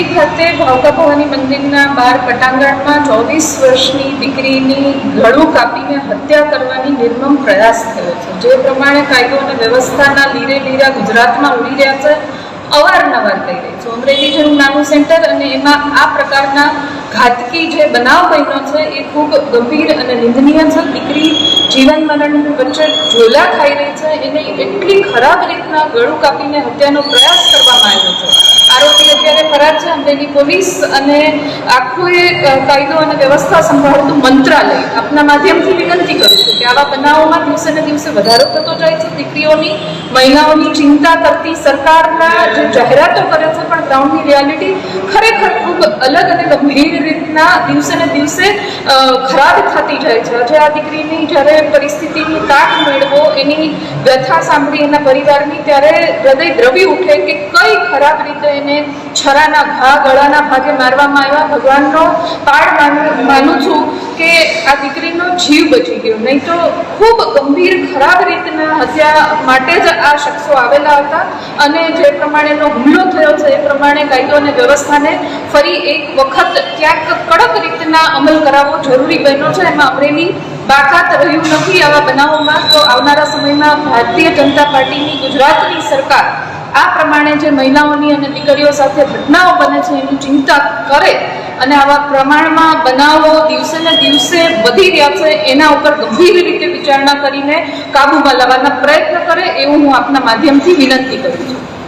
અમરેલી ખાતે ભાવકા ભવાની મંદિરના બહાર પટાંગણમાં 24 વર્ષની દીકરીની ગળું કાપીને હત્યા કરવાની નિર્મમ પ્રયાસ થયો છે. જે પ્રમાણે કાયદો અને વ્યવસ્થાના લીરે લીરા ગુજરાતમાં ઉડી રહ્યા છે, અવારનવાર થઈ રહી છે. અમરેલી જેવું નાનું સેન્ટર અને એમાં આ પ્રકારના ઘાતકી જે બનાવ બન્યો છે એ ખૂબ ગંભીર અને નિંદનીય છે. દીકરી જીવન મરણ વચ્ચે ઝોલા ખાઈ રહી છે, એને એટલી ખરાબ રીતના ગળું કાપીને હત્યાનો પ્રયાસ કરવામાં આવ્યો છે. આરોપી અત્યારે ફરાર છે. અમરેલી પોલીસ અને આખું એ કાયદો અને વ્યવસ્થા સંભાળતું મંત્રાલય આપના માધ્યમથી વિનંતી કરું છું કે આવા બનાવોમાં દિવસે ને દિવસે વધારો થતો જાય છે. દીકરીઓની, મહિલાઓની ચિંતા કરતી સરકારના જે જાહેરાતો કરે છે, પણ ગ્રાઉન્ડની રિયાલિટી ખરેખર ખૂબ અલગ અને ગંભીર રીતના દિવસે ને દિવસે ખરાબ થતી જાય છે. આજે આ દીકરીની જ્યારે પરિસ્થિતિની તાક મેળવો, એની વ્યથા સાંભળી એના પરિવારની, ત્યારે હૃદય દ્રવી ઉઠે કે કઈ ખરાબ રીતે એને છરાના ઘા ગળાના ભાગે મારવામાં આવ્યા. ભગવાનનો પાડ માનું છું કે આ દીકરીનો જીવ બચી ગયો, નહીં તો ખૂબ ગંભીર ખરાબ રીતના હત્યા માટે જ આ શખ્સો આવેલા હતા. અને જે પ્રમાણેનો હુમલો થયો છે એ પ્રમાણે કાયદો અને વ્યવસ્થાને ફરી એક વખત ક્યાંક કડક રીતના અમલ કરાવવો જરૂરી બન્યો છે. એમાં અમરેલી બાકાત રહ્યું નથી આવા બનાવોમાં. તો આવનારા સમયમાં ભારતીય જનતા પાર્ટીની ગુજરાતની સરકાર આ પ્રમાણે જે મહિલાઓની અને દીકરીઓ સાથે ઘટનાઓ બને છે એની ચિંતા કરે અને આવા પ્રમાણમાં બનાવો દિવસે ને દિવસે વધી રહ્યા છે એના ઉપર ગંભીર રીતે વિચારણા કરીને કાબૂમાં લાવવાના પ્રયત્ન કરે, એવું હું આપના માધ્યમથી વિનંતી કરું છું.